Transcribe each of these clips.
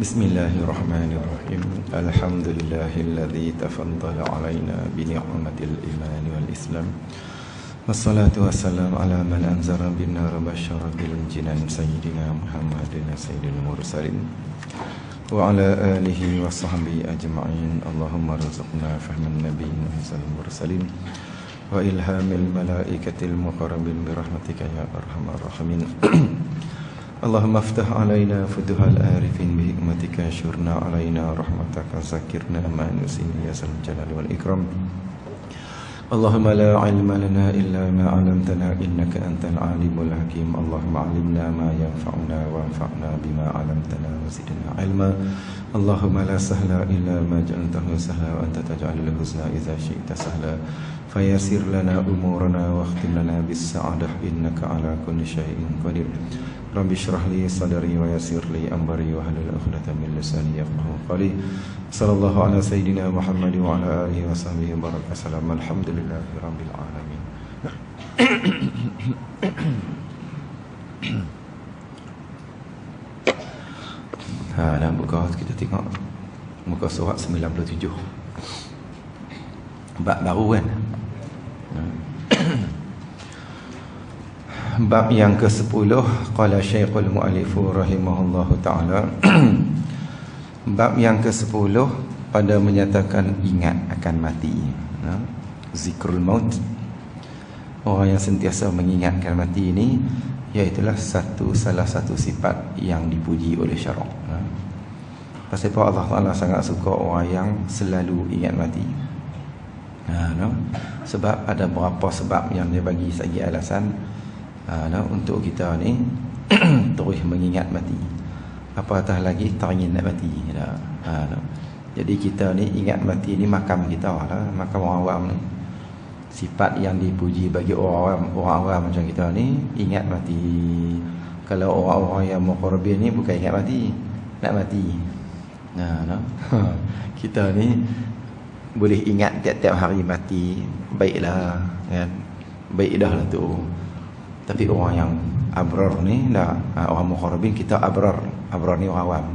Bismillahirrahmanirrahim. Alhamdulillahilladzi tafaddala alaina bi ni'matil iman wal islam. Wassalatu wassalamu ala man anzara bin nar basyara bil jinan sayyidina Muhammadin sayyidil mursalin wa ala alihi wa sahbihi ajma'in. Allahumma rzuqna fahman nabiyyin wa mursalin wa ilhamil malaikatil muqarrabin bi rahmatika ya arhamar rahimin. Allahumma aftah alaina futuhal arifin bi hikmatika syurna alaina rahmataka zakirna ma nusini ya zal jalali wal ikram. Allahumma la ilma lana illa ma 'allamtana innaka antal alimul hakim. Allahumma 'allimna ma yanfa'una wanfa'na bima 'allamtana wa zidna ilma. Allahumma la sahla illa ma ja'altahu sahla wa anta taj'alul husna idza syi'ta sahla. Fayassir lana umurana wa khtim lana bis sa'adah innaka 'ala kulli syai'in qadir. Rabbi shrah li sadri wa yassir li amri wa hlul 'uqdatam min lisani yafqahu qawli. Sallallahu ala sayidina Muhammad wa ala alihi wa sahbihi baraka salam. Alhamdulillahi rabbil alamin. Dan buka kita tengok muka surat 97. Bab baru kan. Bab yang ke-10, qala Syekhul Mu'allif rahimahullahu taala. Bab yang ke-10 pada menyatakan ingat akan mati. Zikrul maut. Orang yang sentiasa mengingatkan mati ini iaitulah salah satu sifat yang dipuji oleh syarak. Pasal Allah Taala sangat suka orang yang selalu ingat mati. Sebab ada beberapa sebab yang dia bagi segi alasan untuk kita ni terus mengingat mati. Apatah lagi teringin nak mati. Jadi kita ni ingat mati ni makam kita lah, makam orang awam ni. Sifat yang dipuji bagi orang awam macam kita ni ingat mati. Kalau orang-orang yang muqarrabin ni bukan ingat mati, nak mati. Kita ni boleh ingat tiap-tiap hari mati, baiklah kan. Baik dah lah tu. Tapi orang yang abrar ni dah, orang muqarrabin kita abrar ni orang awam.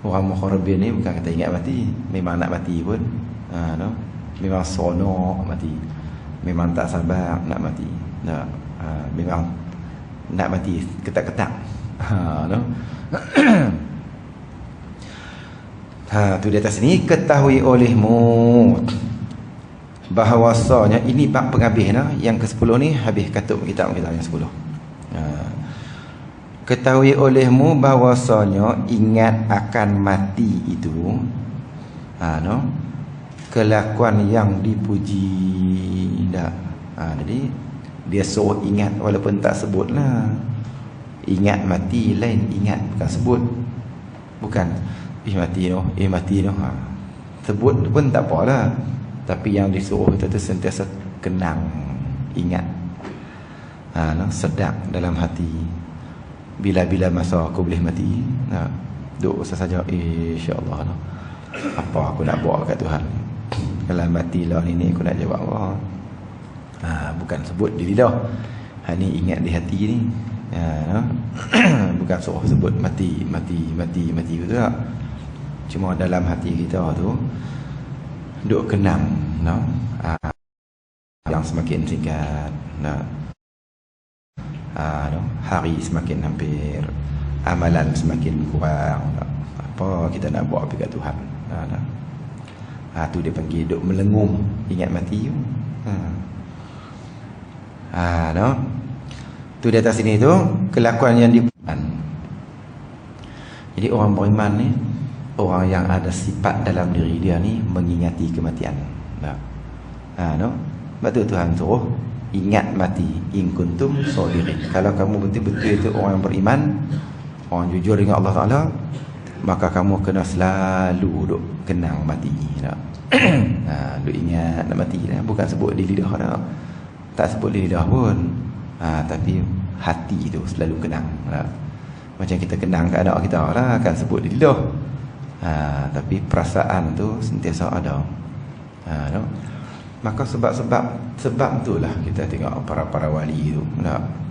Orang muqarrabin ni bukan kata ingat mati, memang nak mati pun. Memang sonok mati. Memang tak sabar nak mati. Memang nak mati ketak-ketak. Tu di atas ni ketahui olehmu bahawasanya ini bab penghabis yang ke-10 ni habis katuk kitab kita yang 10. Ketahui olehmu bahawasanya ingat akan mati itu kelakuan yang dipuji dak. Jadi dia suruh ingat walaupun tak sebutlah. Ingat mati lain ingat bukan sebut. Bukan mati tu. Sebut pun tak apalah. Tapi yang disuruh kita tu sentiasa kenang, ingat, sedap dalam hati. Bila-bila masa aku boleh mati, duduk saja, insya-Allah. Apa aku nak buat kat Tuhan? Kalau matilah ni aku nak jawab apa? Bukan sebut di lidah. Ni ingat di hati ni. Bukan suruh sebut mati betul tak? Cuma dalam hati kita tu duk kenang yang semakin singkat, hari semakin hampir, amalan semakin kurang. Apa kita nak buat dekat Tuhan? Tu dia panggil duk melengum ingat mati tu. Tu di atas sini tu kelakuan yang dipuji. Jadi orang beriman ni orang yang ada sifat dalam diri dia ni mengingati kematian. Sebab tu Tuhan suruh ingat mati in kuntum shadiqin. Kalau kamu betul-betul itu orang yang beriman, orang jujur dengan Allah Taala, maka kamu kena selalu duk kenang mati. Duk ingat nak mati dah. Bukan sebut di lidah dah. Tak sebut di lidah pun. Tapi hati tu selalu kenang. Macam kita kenang keadaan kita lah, kan sebut di lidah. Tapi perasaan tu sentiasa ada. Maka sebab itulah kita tengok para wali tu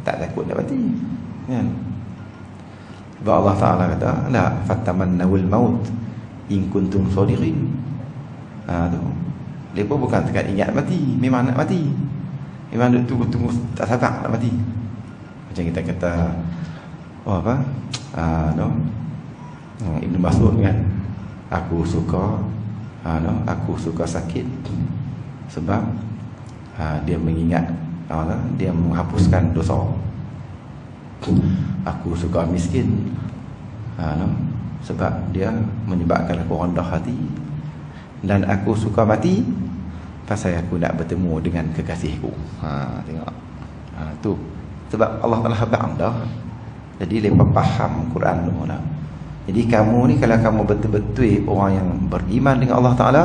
tak takut nak mati. Kan? Sebab Allah Ta'ala kata, la fatamannawul maut in kuntum shadiqin. Tu. Mereka bukan sekadar ingat mati, memang nak mati. Memang duk tunggu-tunggu tak sabar nak mati. Macam kita kata Ibn Mas'ud kan, aku suka sakit sebab dia mengingat dia menghapuskan dosa. Aku suka miskin sebab dia menyebabkan aku rendah hati. Dan aku suka mati pasal aku nak bertemu dengan kekasihku. Tengok. Tu sebab Allah Taala habaq dah. Jadi lepas faham Quran tu lah. Jadi kamu ni kalau kamu betul-betul orang yang beriman dengan Allah Taala,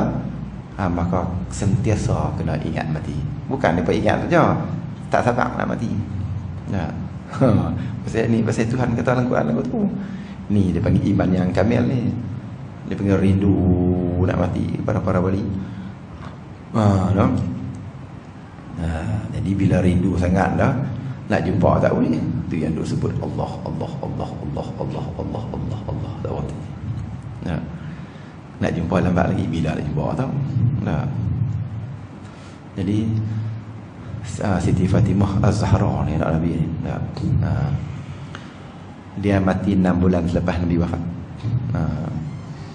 maka sentiasa kena ingat mati. Bukan depa ingat saja, tak sabar nak mati. Pasal Tuhan kata dalam Quran lagu tu. Ni dia panggil iman yang kamil ni. Dia panggil rindu nak mati para wali. Jadi bila rindu sangat dah nak jumpa tak boleh. Tu yang duk sebut Allah tak boleh. Nak jumpa lambat lagi, bila nak jumpa tau. Jadi Siti Fatimah Az-Zahra ni anak Nabi ni. Dia mati 6 bulan selepas Nabi wafat.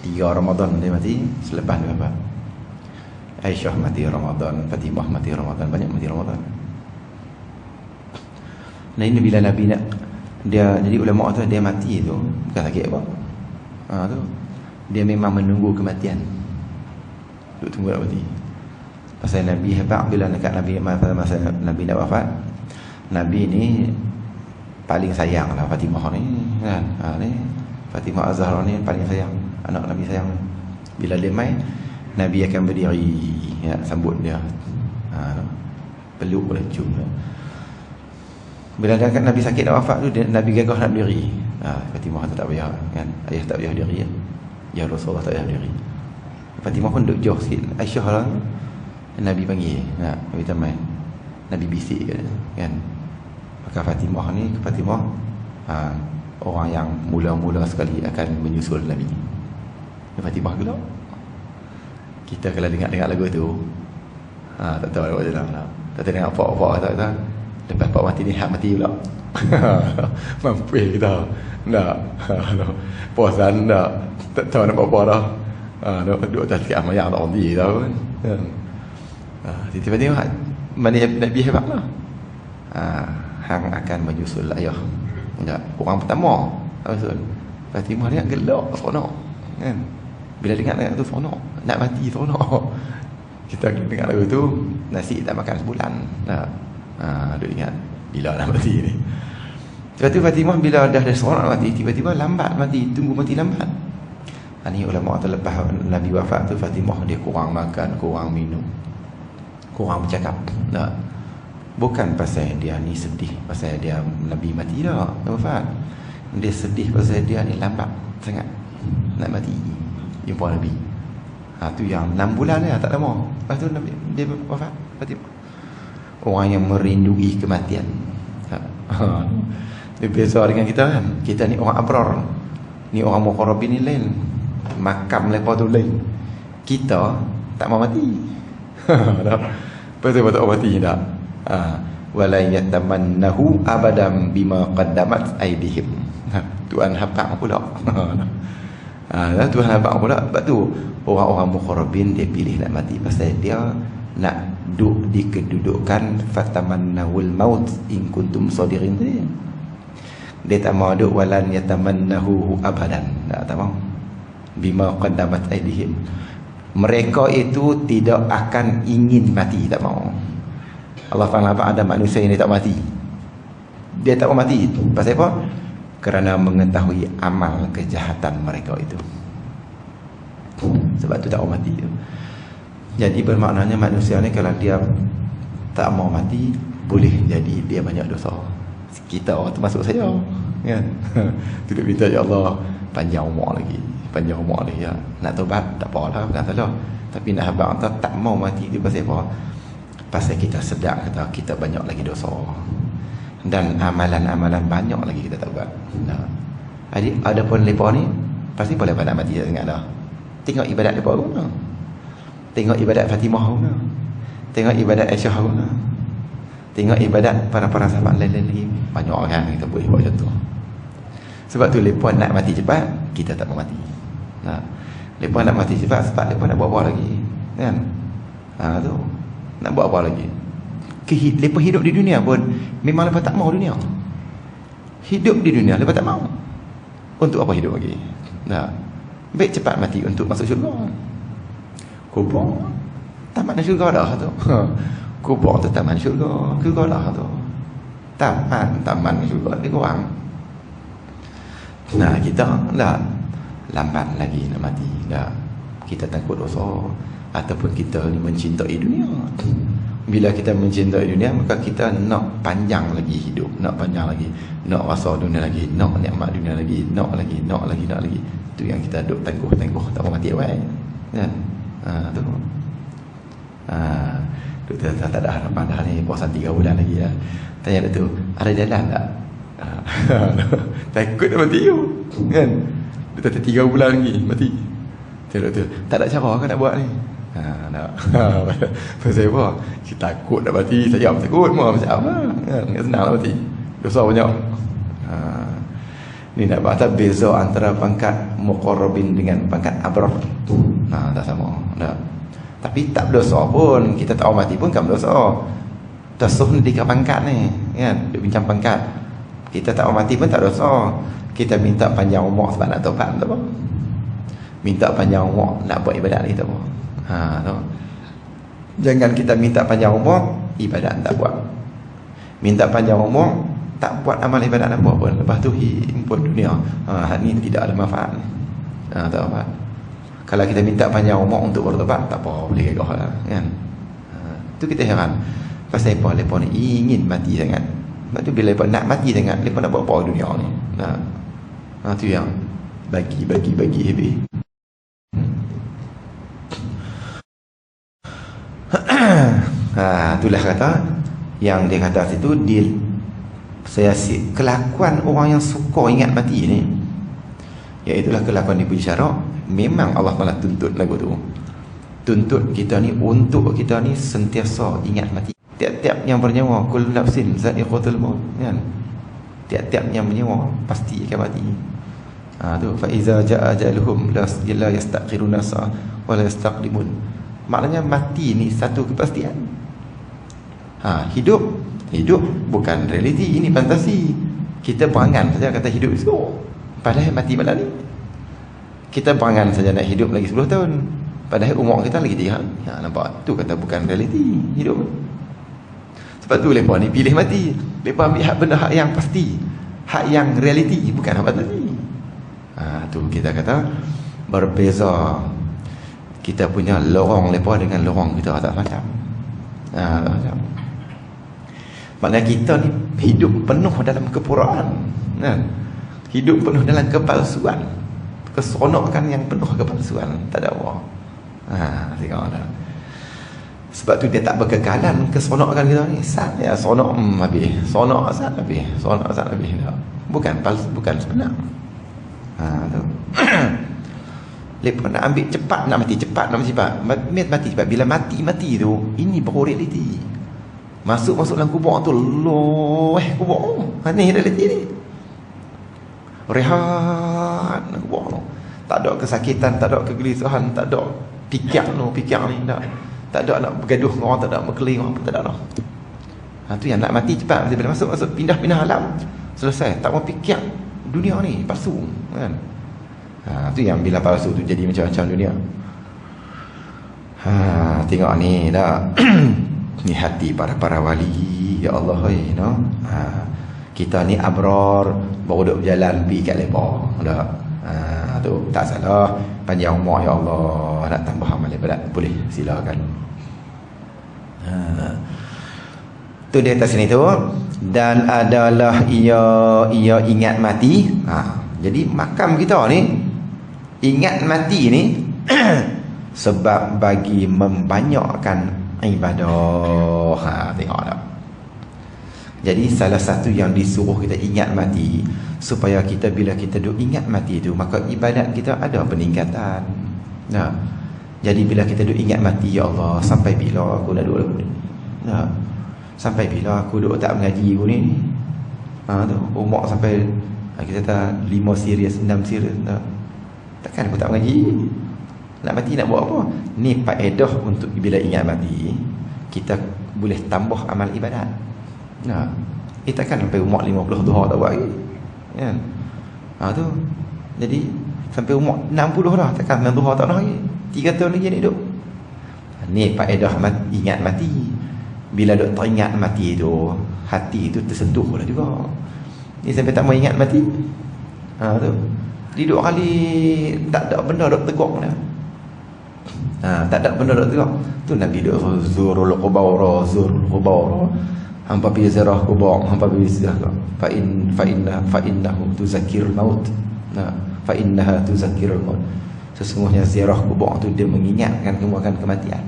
3 Ramadan dia mati selepas Nabi wafat. Aisyah mati Ramadan, Fatimah mati Ramadan, banyak mati Ramadan. Nah ini bila Nabi nak dia, jadi ulama tu dia mati tu bukan sakit apa. Tu dia memang menunggu kematian. Duk tunggu nak mati. Pasal Nabi hebat bila dekat masa Nabi nak wafat. Nabi ni paling sayang lah Fatimah ni kan. Ni Fatimah Az-Zahra ni paling sayang, anak Nabi sayang. Bila dia mai, Nabi akan berdiri sambut dia. Peluk dia, cium dia. Bila Nabi sakit nak wafat tu, Nabi gagah nak berdiri. Fatimah tu tak payah kan. Ayah tak payah berdiri. Ya Rasulullah tak payah berdiri. Fatimah pun duduk jauh sikit. Aisyah lah. Nabi panggil, Nabi tamai. Nabi bisik kan. Maka Fatimah ni, orang yang mula-mula sekali akan menyusul Nabi. Fatimah gelap. Kita kalau dengar lagu tu, tak tahu apa dalam. Tak tahu dengar apa-apa tak. Lepas pak mati ni hak mati pula. Mampu kita. Tak. Puasan tak. Tak tahu nak apa dah. Duduk atas sikit amayang tak berhenti tau kan. Tiba-tiba Nabi hebat lah. Hang akan menyusul ayah. Orang pertama Rasul Fatimah dia gelak seronok kan. Bila dengar tu seronok, nak mati seronok. Kita dengar lagu tu, nasi tak makan sebulan. Duk ingat bila nak mati ni. Tiba-tiba Fatimah bila dah seronok nak mati, tiba-tiba lambat mati, tunggu mati lambat. Ni ulama terlepas Nabi wafat tu, Fatimah dia kurang makan, kurang minum, kurang bercakap. Bukan pasal dia ni sedih pasal dia Nabi mati dah, wafat. Dia sedih pasal dia ni lambat sangat nak mati jumpa Nabi. Tu yang 6 bulan dia tak lama. Lepas tu Nabi dia wafat Fatimah. Orang yang merindui kematian. Dia beza dengan kita kan. Kita ni orang abrar. Ni orang muqarrabin ni lain. Makam lepas tu lain. Kita tak mau mati. Betul tak mati dah. Wala yatamannahu abadan bima qaddamat aydihim. Tuhan habaq pula. Tuhan habaq pula. Sebab tu orang-orang muqarrabin dia pilih nak mati pasal dia nak duduk di kedudukan fatamannawul maut in kuntum shadiqin. Dia tak mau duduk walan yatamannahu abadan. Tak mau. Bima qaddamat aydihim. Mereka itu tidak akan ingin mati, tak mau. Allah Ta'ala ada manusia yang tak mati. Dia tak mau mati. Pasal apa? Kerana mengetahui amal kejahatan mereka itu. Sebab tu tak mau mati. Jadi bermaknanya manusia ni kalau dia tak mau mati, boleh jadi dia banyak dosa. Kita termasuk saya kan. Tidak minta ya Allah panjang umur lagi. Panjang umur lagi ya. Nak taubat tak apalah, bukan salah. Tapi nak habaq tak mau mati dia pasal apa? Pasal kita sedar kata kita banyak lagi dosa. Dan amalan-amalan banyak lagi kita tak buat. Jadi ada pun lepa ni pasti boleh pada mati sangat dah. Tengok ibadat lepa guna. Tengok ibadat Fatimah guna. Tengok ibadat Aisyah guna. Tengok ibadat para sahabat lain-lain lagi. Banyak kan kita boleh buat macam tu. Sebab tu lepa nak mati cepat, kita tak mau mati. Lepa nak mati cepat sebab lepa nak buat apa lagi, kan? Tu nak buat apa lagi? Lepa hidup di dunia pun memang lepa tak mau dunia. Hidup di dunia lepa tak mau. Untuk apa hidup lagi? Baik cepat mati untuk masuk syurga. Kubur taman syurga dah tu. Kubur tu taman syurga, syurga dah tu. Taman syurga ni kurang. Kita dah lambat lagi nak mati. Kita takut dosa ataupun kita ni mencintai dunia. Bila kita mencintai dunia, maka kita nak panjang lagi hidup, nak panjang lagi, nak rasa dunia lagi, nak nikmat dunia lagi, nak lagi. Itu yang kita duk tangguh tak mau mati awal. Kan? Tu. Doktor tak ada harapan dah ni, puasa 3 bulan lagi dah. Tanya doktor, ada jalan tak? Takut nak mati tu. Kan? Doktor 3 bulan lagi mati. Tanya doktor, tak ada cara kan nak buat ni? Tak. Pasal apa? Kita takut nak mati. Saya takut macam apa? Kan? Senang nak mati. Dosa banyak. Ni nak baca beza antara pangkat muqarrabin dengan pangkat abrar. Tak sama. Tapi tak berdosa pun. Kita tak mati pun kan berdosa. Dosa ni dekat pangkat ni, kan? Dia bincang pangkat. Kita tak mati pun tak dosa. Kita minta panjang umur sebab nak taubat, tak apa. Minta panjang umur nak buat ibadat ni, tak apa. Jangan kita minta panjang umur, ibadat tak buat. Minta panjang umur, tak buat amal ibadat nak buat pun. Lepas tu himpun dunia. Ni tidak ada manfaat. Tak apa. Kalau kita minta panjang umur untuk bertobat, tak apa, boleh gagah lah, kan? Tu kita heran. Pasal apa mereka ni ingin mati sangat. Sebab tu bila mereka nak mati sangat, mereka nak buat apa dunia ni. Tu yang bagi habis. Itulah kata yang dia kata situ, saya kelakuan orang yang suka ingat mati ni, iaitulah kelakuan di syarak. Memang Allah Taala tuntut lagu tu, tuntut kita ni untuk kita ni sentiasa ingat mati. Tiap-tiap yang bernyawa, kullu nafsin za'iqatul maut, kan? Tiap-tiap yang bernyawa pasti akan mati. Tu fa iza jaa ajaluhum la yastaqiruna sa wa la yastaqdimun. Maknanya mati ni satu kepastian. Hidup bukan realiti, ini fantasi. Kita berangan saja kata hidup itu, padahal mati malam ni. Kita berangan saja nak hidup lagi 10 tahun, padahal umur kita lagi 3 hari. Nampak? Tu kata bukan realiti hidup. Sebab tu mereka ni pilih mati. Mereka ambil hak benda hak yang pasti, hak yang realiti, bukan hak fantasi. Tu kita kata berbeza. Kita punya lorong mereka dengan lorong kita tak macam. Maknanya kita ni hidup penuh dalam kepuraan, kan? Hidup penuh dalam kepalsuan, keseronokan yang penuh kepalsuan, tak ada apa. Tengok dah. Sebab tu dia tak berkekalan keseronokan kita ni. Sat ya seronok habis, seronok sat habis, seronok sat habis dah. Bukan palsu, bukan sebenar. Tu. Lepas nak ambil cepat, nak mati cepat, mati cepat. Bila mati tu, ini baru realiti. Masuk dalam kubur tu, kubur. Ni realiti ni. Rehat dalam kubur tu. Tak ada kesakitan, tak ada kegelisahan, tak ada fikir ni dah. Tak ada nak bergaduh dengan orang, tak ada berkeling orang, tak ada dah. Tu yang nak mati cepat. Bila masuk pindah alam, selesai. Tak mau fikir dunia ni palsu, kan? Tu yang bila palsu tu jadi macam-macam dunia. Tengok ni dah. Ni hati para wali, ya Allah, no? Kita ni abrar, baru duk berjalan pergi kat lepa dah. Tu tak salah, panjang umur ya Allah, nak tambah amal ibadat boleh, silakan. Tu di atas sini tu. Dan adalah ia ingat mati. Jadi makam kita ni ingat mati ni sebab bagi membanyakkan ibadah. Tengok tak. Jadi salah satu yang disuruh kita ingat mati, supaya kita bila kita duk ingat mati itu, maka ibadat kita ada peningkatan. Nah, jadi bila kita duk ingat mati, ya Allah, sampai bila aku nak duk lagu ni? Nah, sampai bila aku duk tak mengaji aku ni? Tu umur sampai kita tak 5 serius, 6 serius. Nah, takkan aku tak mengaji? Nak mati nak buat apa? Ni faedah untuk bila ingat mati, kita boleh tambah amal ibadat. Nah, takkan sampai umur 50 duha tak buat lagi. Kan? Tu. Jadi sampai umur 60 dah takkan duha tak nak lagi. 3 tahun lagi ni duk. Ni faedah ingat mati. Bila duk teringat mati tu, hati tu tersentuh lah juga. Ni sampai tak mau ingat mati. Tu. Dia duk kali tak ada benda duk tegak dah. Tak ada benda duk tegak. Tu Nabi duk zurul qubur, hampa pergi ziarah kubur, hampa pergi ziarah. Fa innahu tuzakkirul maut. Fa innaha tuzakkirul maut. Sesungguhnya ziarah kubur tu dia mengingatkan kamu akan kematian.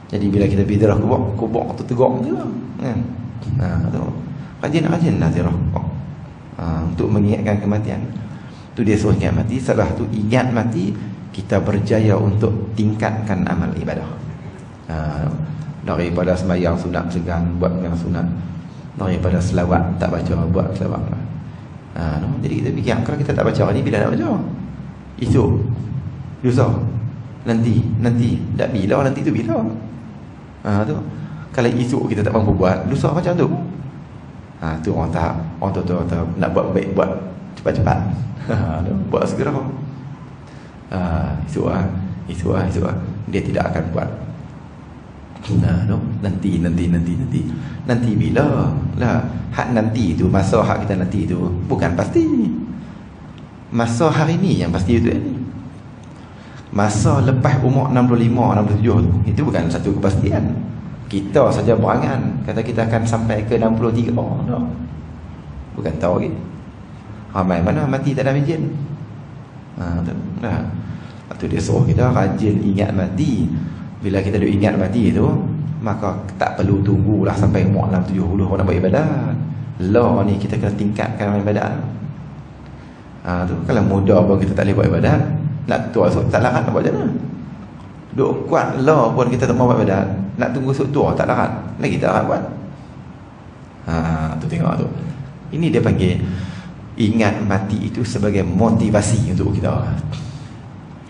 Jadi bila kita pergi ziarah kubur tu tegak je lah. Kan? Tu. Rajin lah ziarah kubur. Untuk mengingatkan kematian. Tu dia suruh ingat mati. Setelah tu ingat mati, kita berjaya untuk tingkatkan amal ibadah. Daripada sembahyang sunat segan buat yang sunat, daripada selawat tak baca buat selawat. Jadi kita fikir kalau kita tak baca ni bila nak baca? Esok, lusa, nanti tak bila, nanti tu bila? Tu kalau esok kita tak mampu buat, lusa macam tu. Tu orang tu nak buat baik, buat cepat-cepat. Buat segera. Esok dia tidak akan buat. Nanti bila lah. Hak nanti tu, masa hak kita nanti tu bukan pasti. Masa hari ni yang pasti itu ni. Masa lepas umur 65, 67 tu, itu bukan satu kepastian. Kita saja berangan kata kita akan sampai ke 63. Bukan tahu lagi. Ramai mana mati tak ada izin. Tu dia suruh kita rajin ingat mati. Bila kita duk ingat mati tu, maka tak perlu tunggulah sampai umur 60-70 nak buat ibadat. Lah ni kita kena tingkatkan ibadat. Tu kalau muda pun kita tak boleh buat ibadat, nak tua esok tak larat nak buat macam mana? Duk kuat lah pun kita tak mau buat ibadat, nak tunggu esok tua tak larat, lagi tak larat buat. Tu tengok tu. Ini dia panggil ingat mati itu sebagai motivasi untuk kita.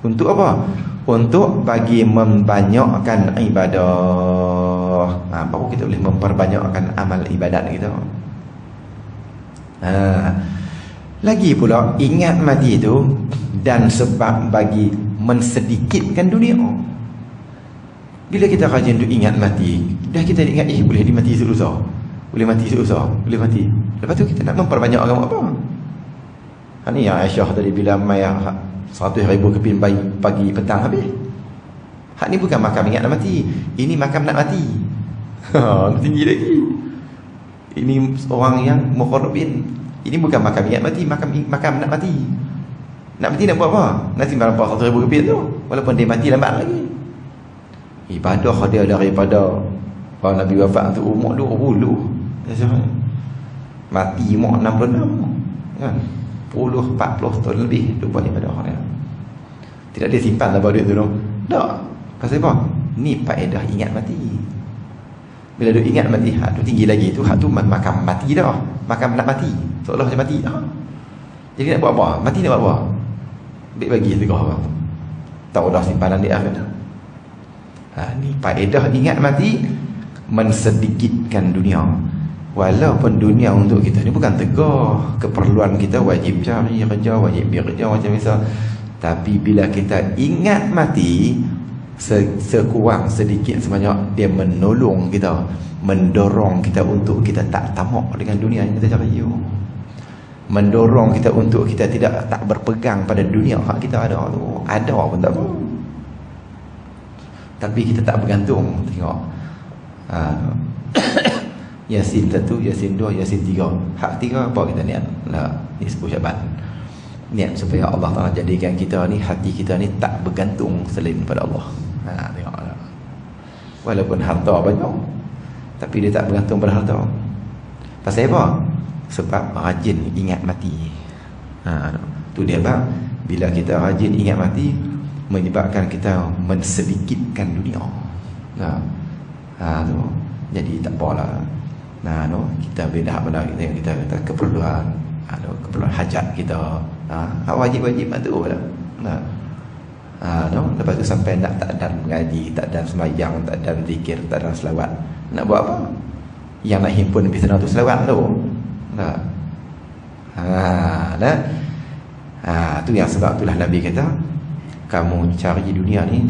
Untuk apa? Untuk bagi membanyakkan ibadah. Baru kita boleh memperbanyakkan amal ibadat kita. Lagi pula ingat mati itu dan sebab bagi mensedikitkan dunia. Bila kita rajin untuk ingat mati, dah kita ingat boleh dimati susah. Boleh mati susah, boleh mati. Lepas tu kita nak memperbanyak agama apa? Ni yang Aisyah tadi bila mai 100,000 keping pagi petang habis. Hak ni bukan makam ingat nak mati. Ini makam nak mati. Tinggi lagi. Ini orang yang muqarrabin. Ini bukan makam ingat mati, makam nak mati. Nak mati nak buat apa? Nak simpan 100,000 keping tu. Walaupun dia mati lambat lagi. Ibadah dia daripada Nabi wafat tu umur 20. Mati umur 66. Kan? 40 tahun lebih duk buat ibadah dia. Tidak dia simpan tak duit tu tu. Tak. Pasal apa? Ni faedah ingat mati. Bila duk ingat mati, hak tu tinggi lagi tu, hak tu makam mati dah. Makam nak mati. Seolah macam mati dah. Jadi nak buat apa? Mati nak buat apa? Baik bagi tegah orang. Tahu dah simpanan dia akhirat. Ni faedah ingat mati, mensedikitkan dunia. Walaupun dunia untuk kita ni bukan tegah, keperluan kita wajib cari kerja, wajib bekerja macam misal. Tapi bila kita ingat mati, sekurang sedikit sebanyak dia menolong kita, mendorong kita untuk kita tak tamak dengan dunia yang kita cari. Mendorong kita untuk kita tak berpegang pada dunia hak kita ada tu. Ada pun tak apa. Tapi kita tak bergantung. Tengok. Yasin 1, Yasin 2, Yasin 3. Hak 3 apa kita niat? Ni 10 Syaban. Niat supaya Allah Ta'ala jadikan kita ni, hati kita ni tak bergantung selain pada Allah. Tengok. Walaupun harta banyak, tapi dia tak bergantung pada harta. Pasal apa? Sebab rajin ingat mati. Tu dia bang. Bila kita rajin ingat mati, menyebabkan kita mensedikitkan dunia. Tu. Jadi tak apalah. Kita benda kita keperluan, keperluan hajat kita. Wajib-wajib tu lah. Lepas tu sampai nak tak dan mengaji, tak dan semayang, tak dan zikir, tak dan selawat. Nak buat apa? Yang nak himpun bisnes tu selawat tu. Tu yang sebab itulah Nabi kata, kamu cari dunia ni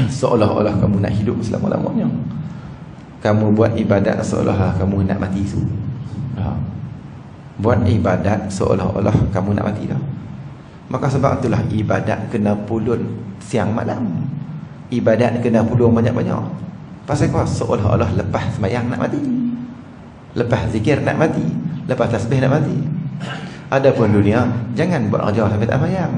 seolah-olah kamu nak hidup selama-lamanya. Kamu buat ibadat seolah-olah kamu nak mati tu. Buat ibadat seolah-olah kamu nak mati dah. Maka sebab itulah ibadat kena pulun siang malam. Ibadat kena pulun banyak-banyak. Pasal apa? Seolah-olah lepas sembahyang nak mati, lepas zikir nak mati, lepas tasbih nak mati. Adapun dunia, jangan buat kerja sampai tak sembahyang.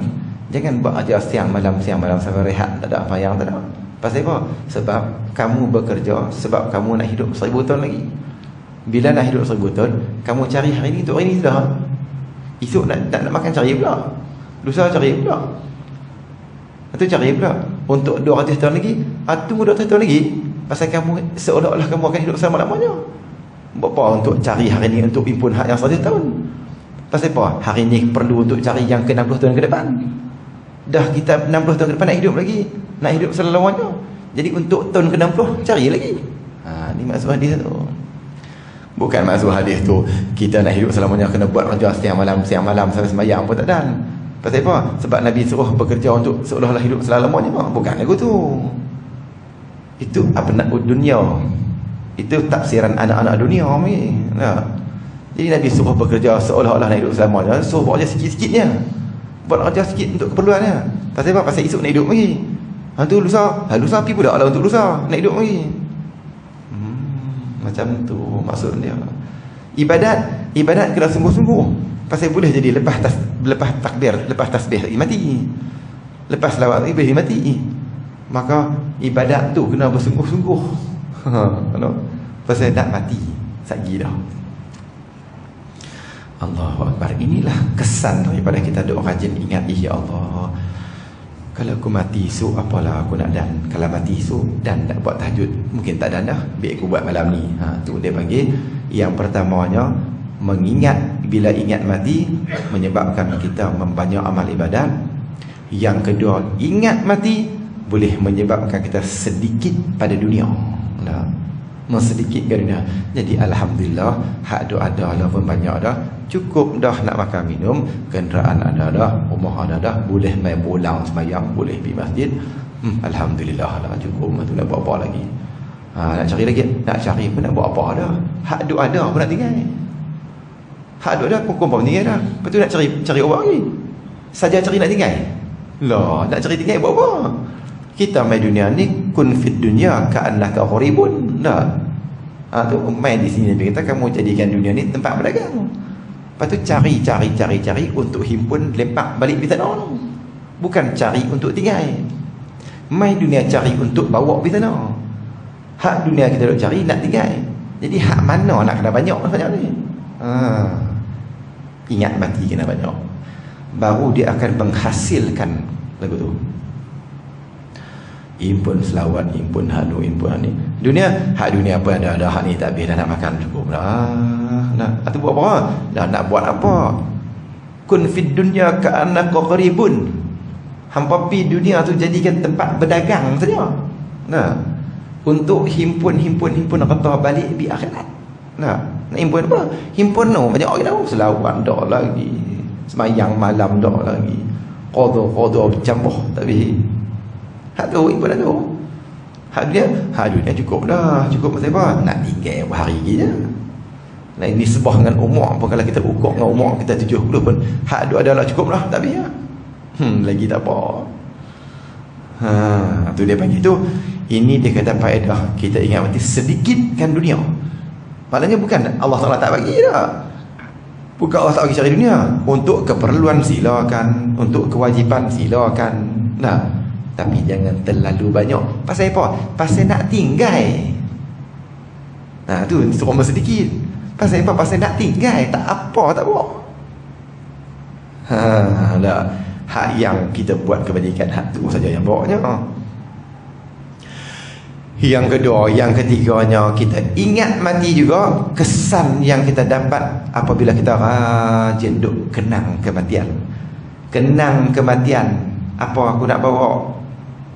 Jangan buat kerja siang malam sampai rehat, tak ada sembahyang, tak ada. Pasal apa? Sebab kamu bekerja, sebab kamu nak hidup 1000 tahun lagi. Bila nak hidup 1000 tahun, kamu cari hari ni untuk hari ni sudah. Esok nak makan cari pula. Lusa cari pula. Itu cari pula. Untuk 200 tahun lagi, tunggu 200 tahun lagi. Pasal kamu seolah-olah kamu akan hidup selama-lamanya. Buat apa untuk cari hari ni untuk impun hak yang 100 tahun? Pasal apa? Hari ni perlu untuk cari yang ke 60 tahun ke depan. Dah kita 60 tahun ke depan nak hidup lagi. Nak hidup selama-lamanya. Jadi untuk tahun ke 60 cari lagi. Ni maksud hadis tu. Bukan maksud hadis tu kita nak hidup selamanya kena buat kerja siang malam sampai sembahyang pun tak dan. Pasal apa? Sebab Nabi suruh bekerja untuk seolah-olah hidup selama-lamanya. Bukan lagu tu. Itu apa nak dunia. Itu tafsiran anak-anak dunia ni. Jadi Nabi suruh bekerja seolah-olah nak hidup selamanya. Suruh buat kerja sikit-sikitnya. Buat kerja sikit untuk keperluannya. Pasal apa? Pasal esok nak hidup lagi. Tu lusa pergi pula lah untuk lusa nak hidup lagi. Macam tu maksud dia. Ibadat kena sungguh-sungguh. Pasal boleh jadi lepas takbir, lepas tasbih mati. Lepas selawat mati. Maka ibadat tu kena bersungguh-sungguh. Pasal nak mati satgi dah. Allahu Akbar. Inilah kesan daripada kita doa rajin ingat, ya Allah, kalau aku mati esok apalah aku nak dan. Kalau mati esok dan nak buat tahajud, mungkin tak dan dah, biar aku buat malam ni. Tu dia panggil. Yang pertamanya, mengingat. Bila ingat mati, menyebabkan kita membanyak amal ibadat. Yang kedua, ingat mati boleh menyebabkan kita sedikit pada dunia. Sedikit ke dunia. Jadi Alhamdulillah, hak tu ada lah pun banyak dah. Cukup dah nak makan minum, kenderaan ada dah, rumah ada dah, boleh main bola sembahyang, boleh pergi masjid. Alhamdulillah lah, cukup. Tu nak buat apa lagi? Nak cari lagi? Nak cari pun nak buat apa dah? Hak tu ada pun nak tinggal. Hak tu ada pun kumpul tinggal dah. Lepas tu nak cari orang lagi. Saja cari nak tinggal. Lah, nak cari tinggal buat apa? Kita main dunia ni, kun fit dunya ka'annaka gharibun. Tu main di sini Nabi kata kamu jadikan dunia ni tempat berdagang. Lepas tu cari untuk himpun lempak balik di tanah. Bukan cari untuk tinggal. Main dunia cari untuk bawa di tanah. Hak dunia kita duk cari nak tinggal. Jadi hak mana nak kena banyak ni? Ingat mati kena banyak. Baru dia akan menghasilkan lagu tu. Impun selawat, impun hanu, impun ni. Dunia, hak dunia apa ada hak ni tak habis dah nak makan cukup dah. Atau buat apa? Dah nak buat apa? Kun fid dunya ka'annaka qaribun. Hampa pi dunia tu jadikan tempat berdagang saja. Untuk himpun harta balik di akhirat. Nak himpun apa? Himpun banyak orang tahu selawat dak lagi. Semayang malam dak lagi. Qada bercampur tapi hak tu ibu dah tu. Hak dunia cukup dah. Cukup pasal apa? Nak tinggal berhari je. Nah, ini sebah dengan umur apa, kalau kita ukur dengan umur kita 70 pun hak tu adalah cukup dah, tak biar. Lagi tak apa. Tu dia panggil tu. Ini dia kata faedah kita ingat mati sedikitkan dunia. Maknanya bukan Allah Taala tak bagi dah. Bukan Allah tak bagi cari dunia. Untuk keperluan silakan, untuk kewajipan silakan. Tapi jangan terlalu banyak. Pasal apa? Pasal nak tinggal. Tu suruh sedikit. Pasal apa? Pasal nak tinggal, tak apa, tak bawa. Dah. Hak yang kita buat kebajikan, hak tu saja yang bawanya. Yang kedua, yang ketiganya, kita ingat mati juga. Kesan yang kita dapat apabila kita rajin duk kenang kematian. Kenang kematian. Apa aku nak bawa?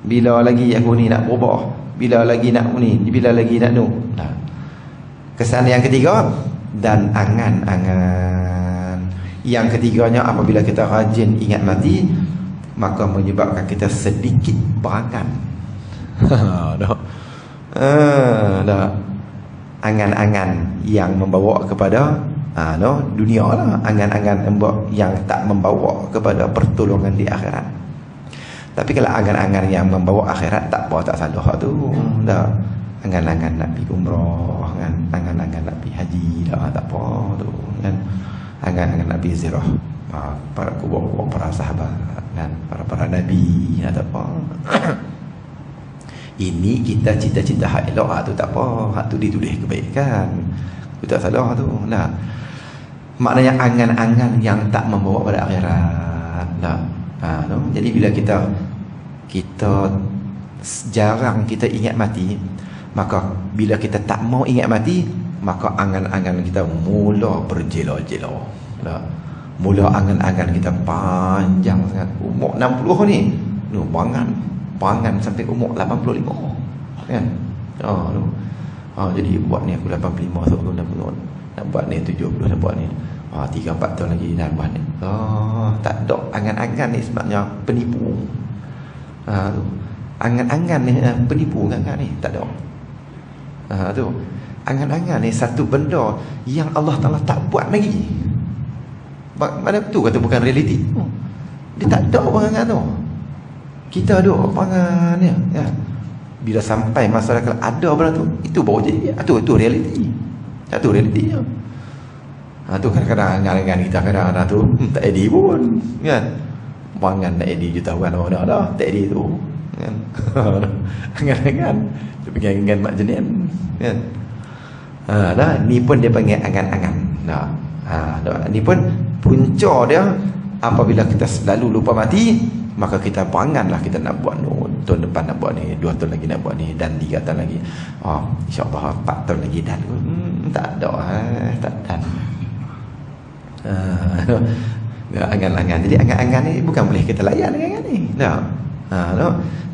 Bila lagi aku ni nak berubah? Bila lagi nak ni? Bila lagi nak nu? Nah. Kesan yang ketiga, dan angan-angan. Yang ketiganya, apabila kita rajin ingat mati, maka menyebabkan kita sedikit berangan. Dah. Angan-angan yang membawa kepada dunia lah. Angan-angan yang tak membawa kepada pertolongan di akhirat. Tapi kalau angan-angan yang membawa akhirat, tak apa, tak salah tu. Dah. Angan-angan nak pergi umrah, angan-angan nak pergi haji, dah tak apa tu kan. Angan-angan nak pergi ziarah para kubur-kubur para sahabat dan para nabi, tak apa. Ini kita cita-cita hak elok, tu tak apa, hak tu ditulis kebaikan, tu tak salah tu. Nah, maknanya angan-angan yang tak membawa pada akhirat. Nah, no? Jadi bila kita jarang kita ingat mati, maka bila kita tak mau ingat mati, maka angan-angan kita mula berjela-jela. Nah, mula angan-angan kita panjang sangat. Umur 60 ni, pangan sampai umur 85 kan. Jadi buat ni aku 85 so aku nak buat ni 70, nak buat ni 3-4 tahun lagi dah buat ni. Tak ada angan-angan ni sebenarnya penipu. Angan-angan ni penipu kan ni, tak ada. Tu angan-angan ni satu benda yang Allah Ta'ala tak buat lagi. Mana tu kata bukan realiti. Dia tak ada perangan tu. Kita ada perangan ya. Bila sampai masalah kalau ada benda tu, itu baru jadi. Itu realiti. Itu realiti ya. Tu kadang-kadang angan-angan kita kadang-kadang tu tak edit pun kan. Perangan nak edit jutawan orang dah tak edit tu kan. Angan-angan tapi angan mak jenis kan. Ni pun dia panggil angan-angan. Ni pun punca dia apabila kita selalu lupa mati, maka kita beranganlah kita nak buat tahun depan nak buat ni, 2 tahun lagi nak buat ni, dan 3 tahun lagi. InsyaAllah 4 tahun lagi dan tak ada tak dan. Angan-angan. Jadi angan-angan ni bukan boleh kita layan angan ni.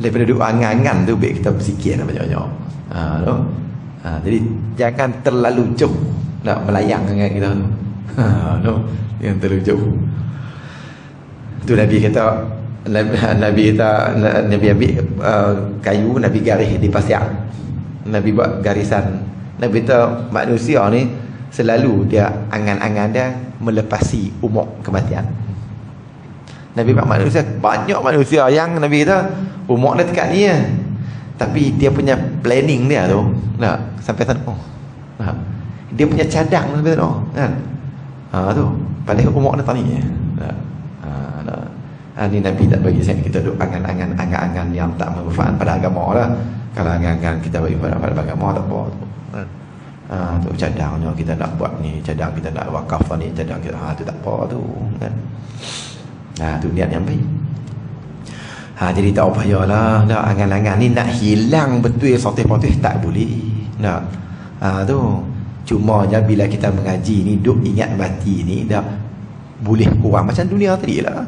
Daripada duk angan-angan tu baik kita berfikir banyak-banyak. Jadi jangan terlalu jauh nak melayang dengan kita tu. Yang terlalu jauh. Tu Nabi kata, Nabi ambil kayu, Nabi garis di pasir. Nabi buat garisan. Nabi kata manusia ni selalu dia angan-angan dia melepasi umur kematian. Nabi buat manusia, banyak manusia yang Nabi kata umur dia dekat ni ya. Tapi dia punya planning dia tu sampai sana. Dia punya cadang sampai sana kan. Tu paling umur dia tani ya. Ni Nabi tak bagi saya kita duk angan-angan yang tak bermanfaat pada agama lah. Kalau angan-angan kita bagi pada agama tak apa tu. Tu cadangnya kita nak buat ni, cadang kita nak wakaf ni, cadang kita tu tak apa tu kan. Tu niat yang baik. Jadi tak payahlah angan-angan ni nak hilang betul sotih-potih tak boleh. Tu cumanya bila kita mengaji ni duk ingat mati ni dah boleh kurang macam dunia tadi lah.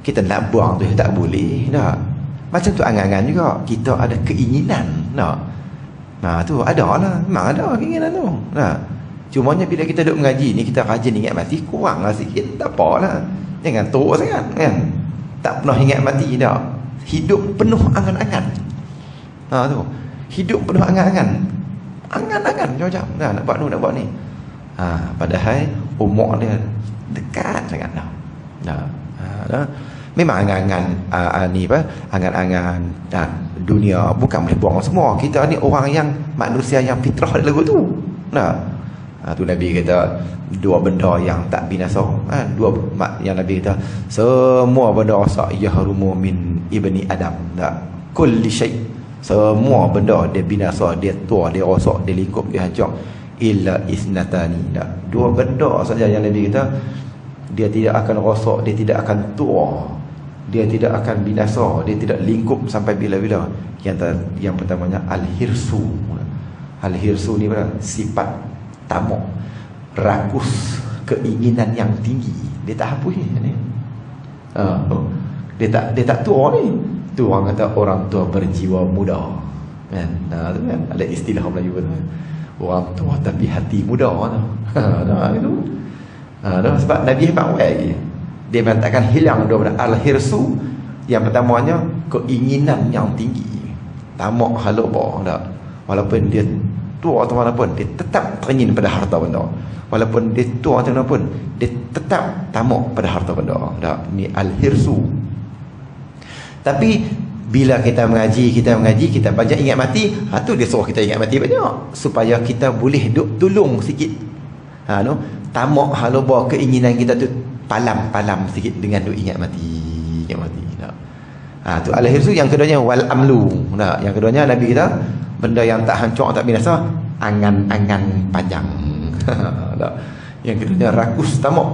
Kita nak buang tu tak boleh dah. Macam tu angan-angan juga. Kita ada keinginan tu ada lah. Memang ada keinginan tu cumanya bila kita duk mengaji ni, kita rajin ingat mati, kurang lah sikit. Tak apalah. Jangan teruk sangat kan. Tak pernah ingat mati dah. Hidup penuh angan-angan. Tu hidup penuh angan-angan. Angan-angan macam nak buat ni, nak buat ni. Padahal umur dia dekat sangat dah. Memang angan-angan ni apa? Angan-angan dunia bukan boleh buang semua. Kita ni orang yang manusia yang fitrah ada lagu tu. Tu Nabi kata dua benda yang tak binasa. Yang Nabi kata semua benda yahrumu min ibni Adam. Kulli syai. Semua benda dia binasa, dia tua, dia rosak, dia lingkup, dia hancur. illa isnatani. Dua benda saja yang Nabi kata, dia tidak akan rosak, dia tidak akan tua, dia tidak akan binasa, dia tidak lingkup sampai bila-bila. Yang pertamanya al-hirsu. Al-hirsu ni apa? Sifat tamak, rakus, keinginan yang tinggi. Dia tak hapus ni. Dia tak tua ni. Tu orang kata orang tua berjiwa muda. Kan? Tu kan ada istilah Melayu tu. Orang tua tapi hati muda tu. Itu. Sebab Nabi hebat lagi. Dia mengatakan hilang daripada al-hirsu. Yang pertamanya keinginan yang tinggi. Tamak halaba dak. Walaupun dia tua atau manapun, dia tetap teringin pada harta benda. Walaupun dia tua atau manapun, dia tetap tamak pada harta benda. Dak, ni al-hirsu. Tapi bila kita mengaji, kita banyak ingat mati, tu dia suruh kita ingat mati banyak supaya kita boleh duk tolong sikit. Tamak halaba keinginan kita tu palam sikit dengan duk ingat mati. Tu al-hirsu. Yang keduanya wal amlu. Yang keduanya Nabi kita, benda yang tak hancur, tak binasa, angan-angan panjang. Yang keduanya rakus tamak.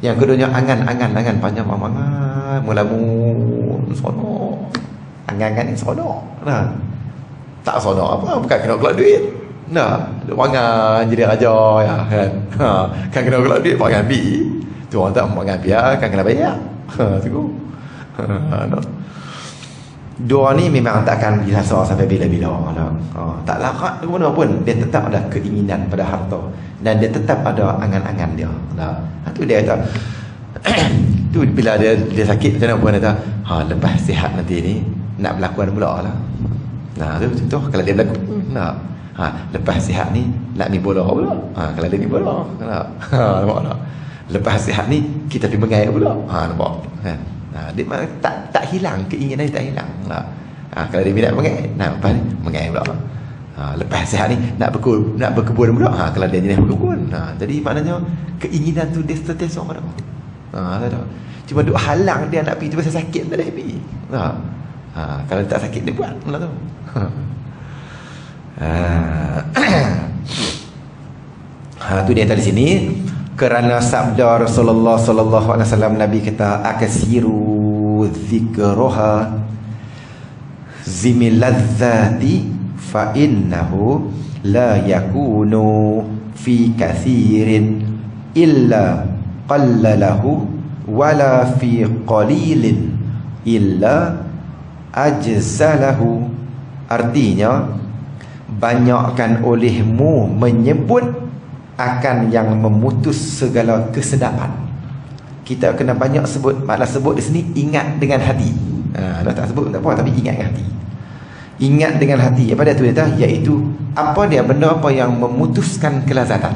Yang keduanya angan-angan panjang, mulamun sono. Angan-angan ni sono. Tak sono apa, bukan kena kelak duit. Duk wangan jadi raja ya kan. Kan kena kelak duit wangan bi. Tu orang tak wangan biar kan kena bayar. Tu. Dua ni memang takkan binasa sampai bila-bila. Tak larat ke mana pun, dia tetap ada keinginan pada harta dan dia tetap ada angan-angan dia. Tu dia kata tu bila dia sakit macam mana pun dia kata, lepas sihat nanti ni nak berlakuan pula lah. Tu kalau dia berlaku. Lepas sihat ni nak ni bola pula. Kalau dia ni bola. Nampak tak? Lepas sihat ni kita pergi mengai pula. Nampak kan? Dia tak hilang, keinginan dia tak hilang. Kalau dia nak mengai pula. Lepas sihat ni nak berkebun pula. Kalau dia jenis berkebun. Jadi maknanya keinginan tu dia sentiasa ada. Cuma duk halang dia nak pergi tu pasal sakit tak boleh pergi. Kalau dia tak sakit dia buat pula tu. Tu dia tadi sini. Kerana sabda Rasulullah sallallahu alaihi wasallam, Nabi kata akasiru zikruha zimiladzati fa innahu la yakunu fi kathirin illa qallalahu wala fi qalilin illa ajzalahu. Artinya, banyakkan olehmu menyebut akan yang memutus segala kesedapan. Kita kena banyak sebut. Makna sebut di sini ingat dengan hati. Dah tak sebut tak apa, tapi ingat dengan hati. Ingat dengan hati. Apa dia tu kata? Iaitu apa dia, benda apa yang memutuskan kelazatan.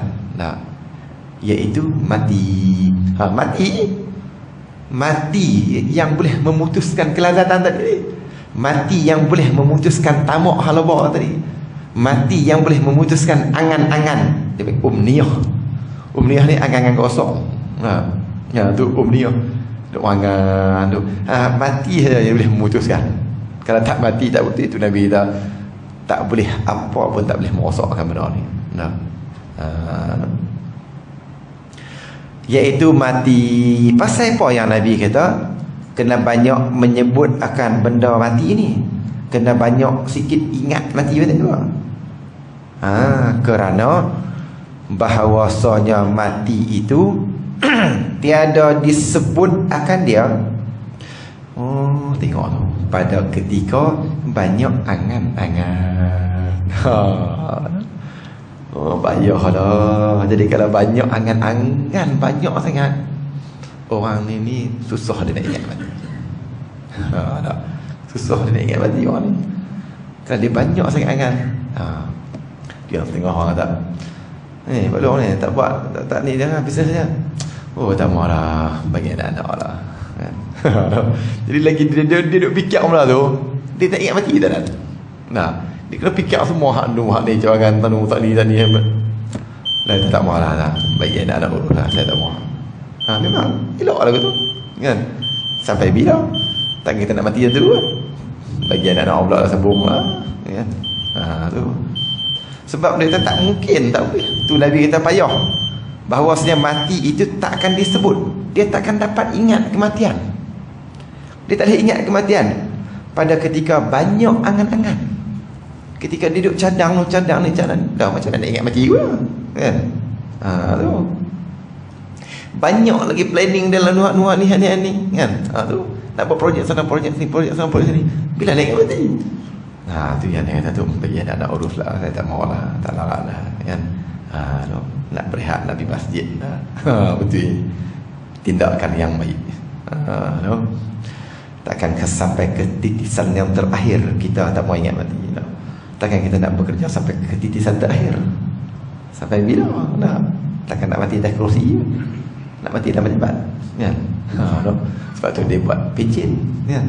Iaitu mati. Mati yang boleh memutuskan kelazatan tadi. Mati yang boleh memutuskan tamak halaba tadi. Mati yang boleh memutuskan angan-angan. Umniyah ni angan-angan kosong. Tu umniyah. Duk angan tu. Mati saja yang boleh memutuskan. Kalau tak mati tak betul, itu Nabi kata tak boleh apa pun tak boleh merosakkan benda ni. Iaitu mati. Pasal apa yang Nabi kata kena banyak menyebut akan benda mati ni? Kena banyak sikit ingat mati betul tu. Kerana bahawasanya mati itu tiada disebut akan dia. Tengok tu, pada ketika banyak angan-angan. Bahaya. Jadi kalau banyak angan-angan, banyak sangat, orang ni susah dia nak ingat mati. Susah dia nak ingat mati orang ni. Kalau dia banyak sangat angan, dia tengok orang kata, belum ni tak buat, tak ni jangan bisnes saja. Tak maulah, bagi anak-anak lah. Jadi lagi dia duk fikir pula tu, dia tak ingat mati tak. Dia kena fikir semua hak ni cawangan tanu tak ni. Lah tak maulah lah, bagi anak-anak urus lah, saya tak mau. Memang elok lah tu kan. Sampai bila tak kita nak mati yang tu kan, bagi anak-anak pula lah sambung lah kan. Tu Sebab dia kata tak mungkin, tak boleh. Tu Nabi kita payah. Bahawasanya mati itu tak akan disebut. Dia tak akan dapat ingat kematian. Dia tak boleh ingat kematian. Pada ketika banyak angan-angan. Ketika dia duduk cadang ni. Dah macam mana nak ingat mati pula. Kan? Tu. Banyak lagi planning dalam nuak-nuak ni. Kan? Tu. Nak buat projek sana, projek sini, projek sana, projek sini. Bila nak ingat mati? Tu yang dia kata tu, bagi anak urus lah, saya tak mau lah, tak larat lah, kan? Tu, nak berehat, nak pergi masjid lah. Betul, tindakan yang baik. Tu, takkan sampai ke titisan yang terakhir kita tak mau ingat mati. Tu. Takkan kita nak bekerja sampai ke titisan terakhir. Sampai bila? Takkan nak mati dah kerusi, nak mati dah pejabat, kan? Tu. Sebab tu dia buat pencen, kan?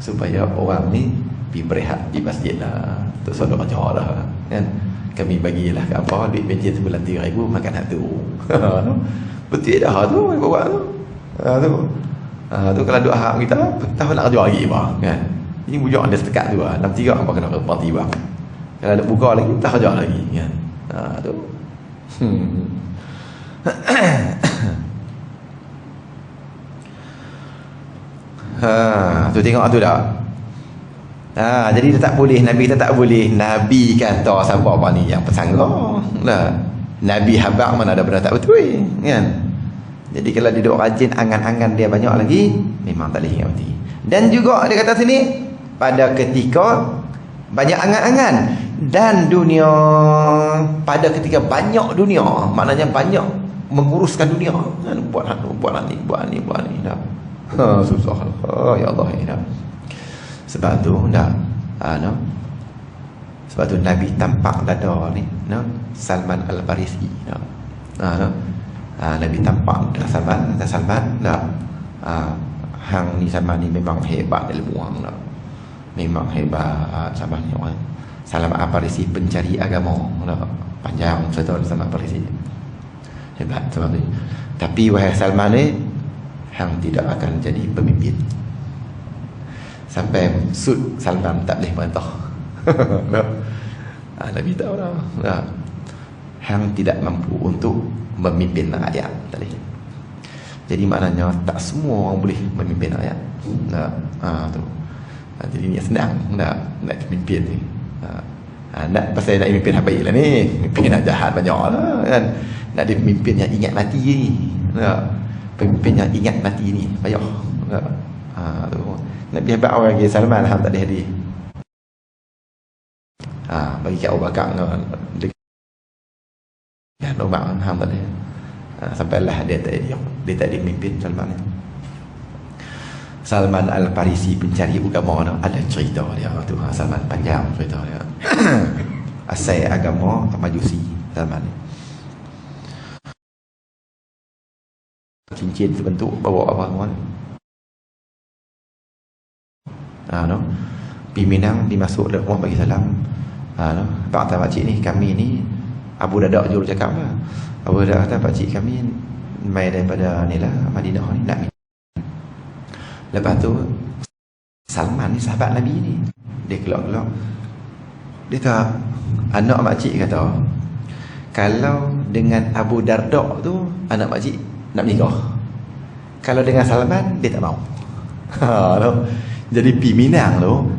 Supaya orang ni pergi berehat di masjid lah. Tu solat kerja lah, kan? Kami bagilah ke apa, duit pencen sebulan 3,000, makan satu. Betul dah tu, bawa tu. Tu kalau duk harap kita, tahu nak kerja lagi apa, kan? Ini bujang dia setekat tu lah, 6-3 apa kena ke parti bang. Kalau nak buka lagi, tak kerja lagi, kan? Tu. Tu tengok tu dah. Jadi dia tak boleh, Nabi kita tak boleh. Nabi kata siapa apa ni yang pesangga. Nabi habaq mana ada benda tak betul, kan? Jadi kalau dia duk rajin angan-angan dia banyak lagi, memang tak boleh ingat mati. Dan juga dia kata sini, pada ketika banyak angan-angan dan dunia, pada ketika banyak dunia, maknanya banyak menguruskan dunia, kan? Buat ni. Dah. Susah. Ya Allah, ya. Sebab tu sebab tu Nabi tampak dada ni, Salman Al-Farisi, Nabi tampak dada Salman, hang ni Salman ni memang hebat ilmu hang, memang hebat. Salman ni orang Salman Al-Farisi pencari agama, panjang cerita Salman Al-Farisi, hebat sebab ni. Tapi wahai Salman ni, hang tidak akan jadi pemimpin. Sampai sud Salman tak boleh perintah. Nabi tahu dah. Hang tidak mampu untuk memimpin rakyat, tak boleh. Jadi maknanya tak semua orang boleh memimpin rakyat. Tu. Jadi ni senang nak memimpin ni. Nak pasal nak memimpin apa lah ni? Memimpin nak jahat banyak lah, kan? Nak dia pemimpin yang ingat mati ni. Pemimpin yang ingat mati ni payah. Tu. Nabi hebat orang lagi, Salman hang tak ada hadir. Bagi kat Abu Bakar dan Umar hang tak ada. Sampailah dia tak ada memimpin Salman ni. Salman Al-Farisi pencari agama tu, ada cerita dia tu. Salman panjang cerita dia. Asal agama Majusi Salman ni. Cincin terbentuk bawa apa semua ni. Pergi Minang, dimasuk dalam rumah bagi salam. Pak kata pakcik ni, kami ni Abu Dadak juru cakap lah. Abu Dadak kata pakcik kami mai daripada ni lah, Madinah ni nak minum. Lepas tu Salman ni sahabat Nabi ni, dia kelak-kelak, dia kata, anak makcik kata, kalau dengan Abu Dardak tu anak makcik nak menikah, kalau dengan Salman dia tak mau. Jadi pergi Minang tu,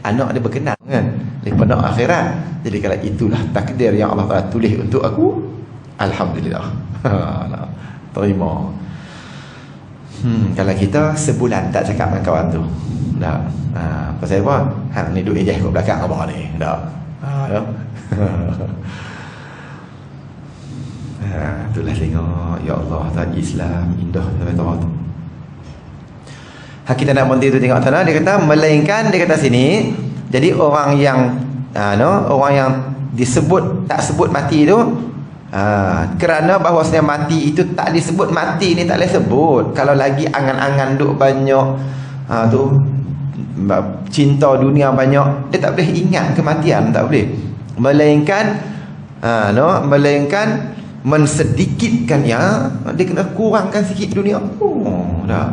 anak dia berkenan, kan? Lepas nak akhirat. Jadi kalau itulah takdir yang Allah Ta'ala tulis untuk aku, alhamdulillah. Terima. Kalau kita sebulan tak cakap dengan kawan tu, dah. Pasal apa? Hang ni duduk ejah kat belakang abang ni, dah. Itulah tengok, ya Allah, tadi Islam indah tu. Kita nak berhenti tu tengok sana. Dia kata melainkan, dia kata sini, jadi orang yang orang yang disebut tak sebut mati tu, kerana bahawasanya mati itu tak disebut, mati ni tak boleh sebut. Kalau lagi angan-angan duk banyak, tu cinta dunia banyak, dia tak boleh ingat kematian, tak boleh. Melainkan melainkan mensedikitkan, ya, dia kena kurangkan sikit dunia. Dah.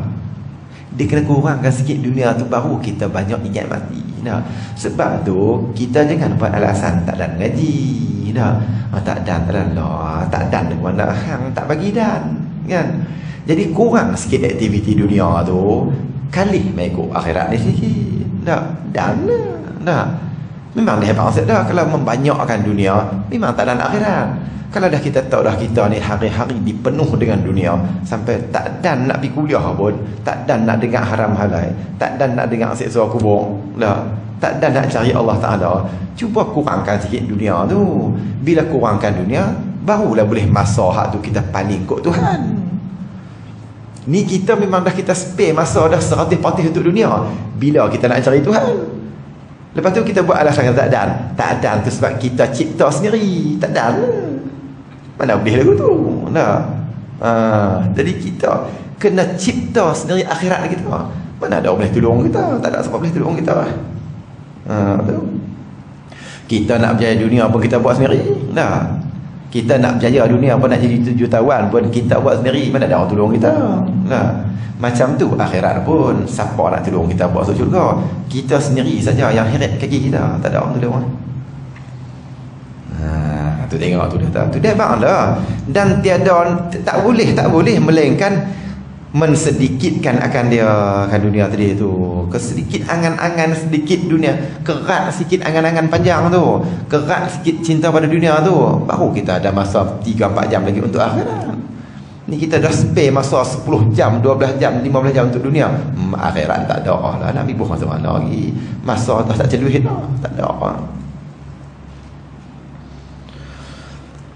Dia kena kurangkan sikit dunia tu, baru kita banyak ingat mati. Sebab tu kita jangan buat alasan tak ada ngaji. dah. Tak dan lah, tak dan mana hang tak bagi dan, kan? Jadi kurang sikit aktiviti dunia tu, kali mai ikut akhirat ni sikit. Dan dah. Memang dia hebat dah kalau membanyakkan dunia, memang tak dan akhirat. Kalau dah kita tahu dah kita ni hari-hari dipenuh dengan dunia, sampai tak dan nak pergi kuliah pun, tak dan nak dengar haram halal, tak dan nak dengar siksa kubur, tak dan nak cari Allah Ta'ala. Cuba kurangkan sikit dunia tu. Bila kurangkan dunia, barulah boleh masa hak tu kita paling kot Tuhan. Ni kita memang dah kita spare masa dah 100% untuk dunia. Bila kita nak cari Tuhan, lepas tu kita buat alasan tak dan. Tak dan tu sebab kita cipta sendiri. Tak dan, mana boleh lagu tu. Jadi kita kena cipta sendiri akhirat kita. Mana ada orang boleh tolong kita? Tak ada siapa boleh tolong kita. Kita nak berjaya dunia pun kita buat sendiri. Kita nak berjaya dunia pun, nak jadi jutawan pun kita buat sendiri. Mana ada orang tolong kita. Macam tu akhirat pun, siapa nak tolong kita buat masuk syurga? Kita sendiri saja yang heret kaki kita. Tak ada orang tolong. Tu tengok tu dah. Tu dah banglah. Dan tiada, tak boleh melainkan mensedikitkan akan dia kan dunia tadi tu. Kesedikit angan-angan sedikit dunia, kerat sikit angan-angan panjang tu, kerat sikit cinta pada dunia tu, baru kita ada masa 3-4 jam lagi untuk akhirat. Ni kita dah spare masa 10 jam, 12 jam, 15 jam untuk dunia. Akhirat tak ada lah. Nabi buh masa mana lagi? Masa tak celuit dah. Tak ada apa.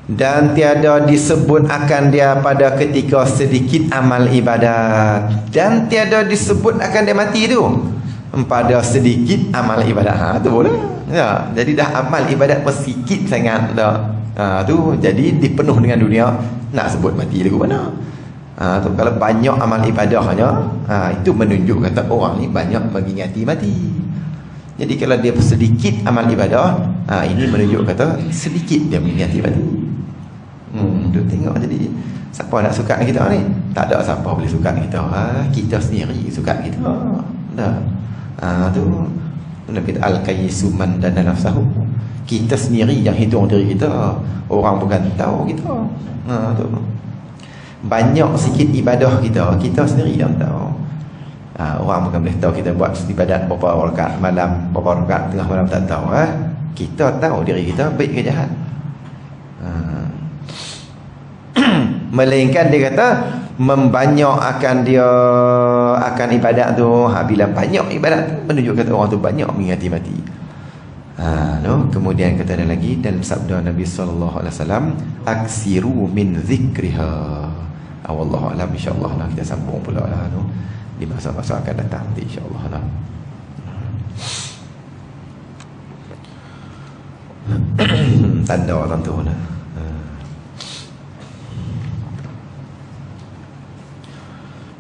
Dan tiada disebut akan dia pada ketika sedikit amal ibadat, dan tiada disebut akan dia mati tu pada sedikit amal ibadat. Tu boleh. Jadi dah amal ibadat pun sikit sangat dah. Tu jadi dipenuh dengan dunia, nak sebut mati lagu mana? Tu kalau banyak amal ibadahnya, itu menunjuk kata orang ni banyak mengingati mati. Jadi kalau dia sedikit amal ibadah, ini menunjuk kata sedikit dia mengingati mati. Tu tengok. Jadi siapa nak suka kita ni? Tak ada siapa boleh suka kita. Kita sendiri suka kita. Tu Nabi al-qayyisu man dana nafsahu. Kita sendiri yang hitung diri kita. Orang bukan tahu kita. Tu. Banyak sikit ibadah kita sendiri yang tahu. Orang bukan boleh tahu kita buat ibadat berapa rakaat malam, berapa rakaat tengah malam, tak tahu. Kita tahu diri kita baik ke jahat. Melainkan dia kata membanyak akan dia akan ibadat tu. Bila banyak ibadat tu menunjuk kata orang tu banyak mengingati mati. Kemudian kata dia lagi, dan sabda Nabi SAW, aksiru min zikriha. Wallahu alam. InsyaAllah kita sambung pula di masa-masa akan datang nanti, insyaAllah. Tanda orang tu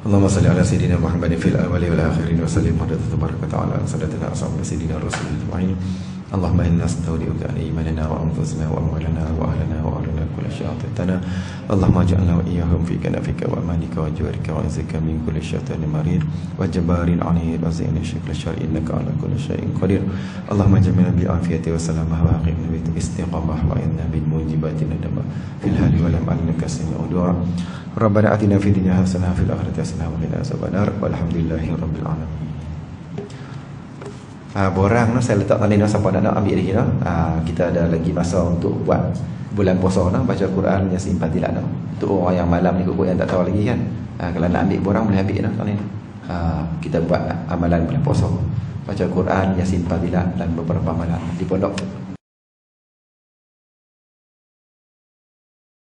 Allahumma salli ala sayyidina Muhammadin fil awwali wal akhirin wa sallim wa tabaraka ta'ala ala sayyidina sayyidina rasulillah. Allahumma inna nastaudi'uka imanana wa anfusana wa amwalana wa ahlana wa ahlana kulla syaitanina. Allahumma ja'alna wa iyyahum fi kanafika wa amanika wa jawarika wa izika min kulli syaitanin marid wa jabarin anid wa zaini syikla syar'i innaka ala kulli syai'in qadir. Allahumma jamina bi afiyati wa salamah wa aqimna bi istiqamah wa inna bil mujibati nadama fil hali wa lam annaka sami'u du'a. Rabbana atina fid dunya hasanah fil akhirati hasanah wa qina adzabannar. Walhamdulillahi rabbil alamin. Borang saya letak tadi siapa nak ambil lagi kita ada lagi masa untuk buat bulan puasa baca Quran Yasin Fadilat untuk orang yang malam ni kok yang tak tahu lagi kan. Kalau nak ambil borang boleh ambil tadi. Kita buat amalan bulan puasa, baca Quran Yasin Fadilat dan beberapa malam di pondok.